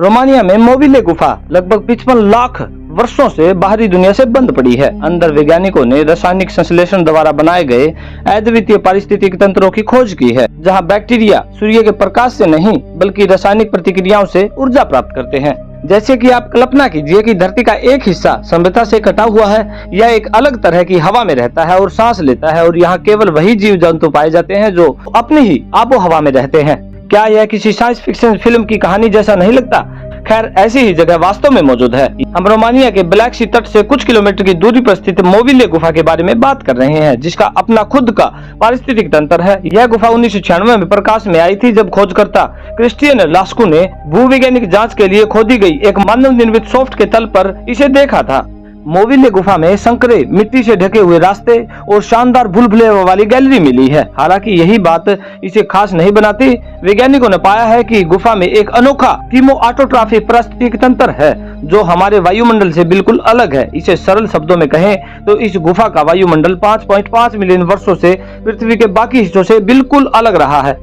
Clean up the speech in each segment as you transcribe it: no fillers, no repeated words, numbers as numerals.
Romania में Movile गुफा लगभग 55 लाख वर्षों से बाहरी दुनिया से बंद पड़ी है। अंदर वैज्ञानिकों ने रासायनिक संश्लेषण द्वारा बनाए गए अद्वितीय पारिस्थितिक तंत्रों की खोज की है, जहां बैक्टीरिया सूर्य के प्रकाश से नहीं बल्कि रासायनिक प्रतिक्रियाओं से ऊर्जा प्राप्त करते हैं। जैसे कि आप कल्पना कीजिए कि धरती का एक हिस्सा सभ्यता से कटा हुआ है, यह एक अलग तरह की हवा में रहता है और सांस लेता है, और यहाँ केवल वही जीव जंतु पाए जाते हैं जो अपनी ही आबो हवा में रहते हैं। क्या यह किसी साइंस फिक्शन फिल्म की कहानी जैसा नहीं लगता? खैर, ऐसी ही जगह वास्तव में मौजूद है। हम रोमानिया के ब्लैक सी तट से कुछ किलोमीटर की दूरी पर स्थित मोविले गुफा के बारे में बात कर रहे हैं, जिसका अपना खुद का पारिस्थितिक तंत्र है। यह गुफा 1996 में प्रकाश में आई थी, जब खोजकर्ता क्रिस्टियन लास्कू ने भूवैज्ञानिक जांच के लिए खोदी गई एक मानव निर्मित सॉफ्ट के तल पर इसे देखा था। मोविले गुफा में संकरे मिट्टी से ढके हुए रास्ते और शानदार भूल-भुलैया वाली गैलरी मिली है। हालांकि यही बात इसे खास नहीं बनाती। वैज्ञानिकों ने पाया है कि गुफा में एक अनोखा कीमोऑटोट्रॉफी पारिस्थितिक तंत्र है, जो हमारे वायुमंडल से बिल्कुल अलग है। इसे सरल शब्दों में कहें तो इस गुफा का वायुमंडल 5.5 मिलियन वर्षों से पृथ्वी के बाकी हिस्सों से बिल्कुल अलग रहा है,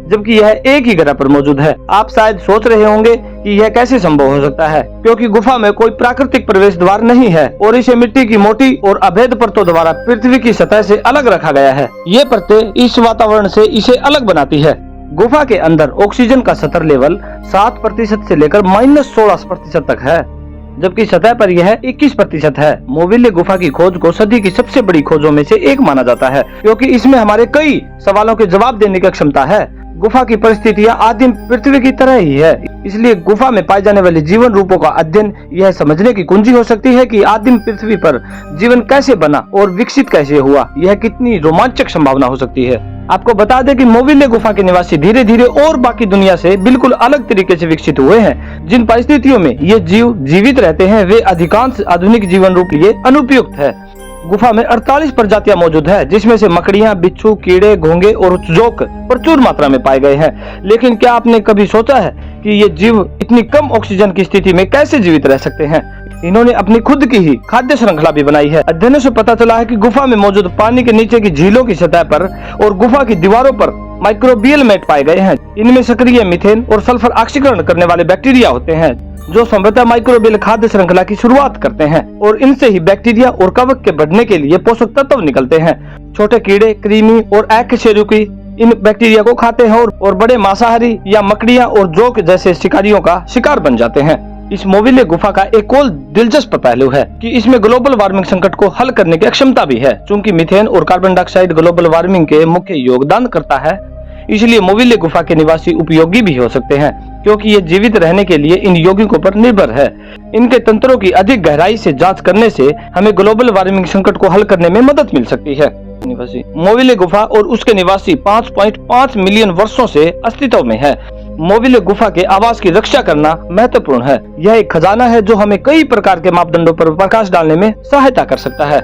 जबकि यह एक ही ग्रह पर मौजूद है। आप शायद सोच रहे होंगे कि यह कैसे संभव हो सकता है, क्योंकि गुफा में कोई प्राकृतिक प्रवेश द्वार नहीं है और इसे मिट्टी की मोटी और अभेद परतों द्वारा पृथ्वी की सतह से अलग रखा गया है। ये परतें इस वातावरण से इसे अलग बनाती है। गुफा के अंदर ऑक्सीजन का सतर लेवल 7% से लेकर -16% तक है, जबकि सतह पर यह 21% है। मोविले गुफा की खोज को सदी की सबसे बड़ी खोजों में से एक माना जाता है, क्योंकि इसमें हमारे कई सवालों के जवाब देने की क्षमता है। गुफा की परिस्थितियां आदिम पृथ्वी की तरह ही है, इसलिए गुफा में पाए जाने वाले जीवन रूपों का अध्ययन यह समझने की कुंजी हो सकती है कि आदिम पृथ्वी पर जीवन कैसे बना और विकसित कैसे हुआ। यह कितनी रोमांचक संभावना हो सकती है। आपको बता दें कि मोविले गुफा के निवासी धीरे धीरे और बाकी दुनिया से बिल्कुल अलग तरीके से विकसित हुए हैं। जिन परिस्थितियों में ये जीव जीवित रहते हैं, वे अधिकांश आधुनिक जीवन रूप लिए अनुपयुक्त है। गुफा में 48 प्रजातियां मौजूद है, जिसमें से मकड़ियां, बिच्छू, कीड़े, घोंगे और जोक प्रचुर मात्रा में पाए गए हैं। लेकिन क्या आपने कभी सोचा है कि ये जीव इतनी कम ऑक्सीजन की स्थिति में कैसे जीवित रह सकते हैं? इन्होंने अपनी खुद की ही खाद्य श्रृंखला भी बनाई है। अध्ययनों से पता चला है कि गुफा में मौजूद पानी के नीचे की झीलों की सतह पर और गुफा की दीवारों पर माइक्रोबियल मैट पाए गए हैं। इनमें सक्रिय मीथेन और सल्फर ऑक्सीकरण करने वाले बैक्टीरिया होते हैं, जो संभवतः माइक्रोबियल खाद्य श्रृंखला की शुरुआत करते हैं, और इनसे ही बैक्टीरिया और कवक के बढ़ने के लिए पोषक तत्व निकलते हैं। छोटे कीड़े, कृमि और अकशेरुकी इन बैक्टीरिया को खाते हैं और बड़े मांसाहारी या मकड़ियां और जोक जैसे शिकारियों का शिकार बन जाते हैं। इस मोविले गुफा का एक और दिलचस्प पहलू है कि इसमें ग्लोबल वार्मिंग संकट को हल करने की क्षमता भी है। चूंकि मीथेन और कार्बन डाइऑक्साइड ग्लोबल वार्मिंग के मुख्य योगदान करता है, इसलिए मोविले गुफा के निवासी उपयोगी भी हो सकते हैं, क्योंकि ये जीवित रहने के लिए इन यौगिकों पर निर्भर है। इनके तंत्रों की अधिक गहराई से जांच करने से हमें ग्लोबल वार्मिंग संकट को हल करने में मदद मिल सकती है। मोविले गुफा और उसके निवासी 5.5 मिलियन वर्षों से अस्तित्व में है। मोविले गुफा के आवास की रक्षा करना महत्वपूर्ण है। यह एक खजाना है जो हमें कई प्रकार के मापदंडों पर प्रकाश डालने में सहायता कर सकता है।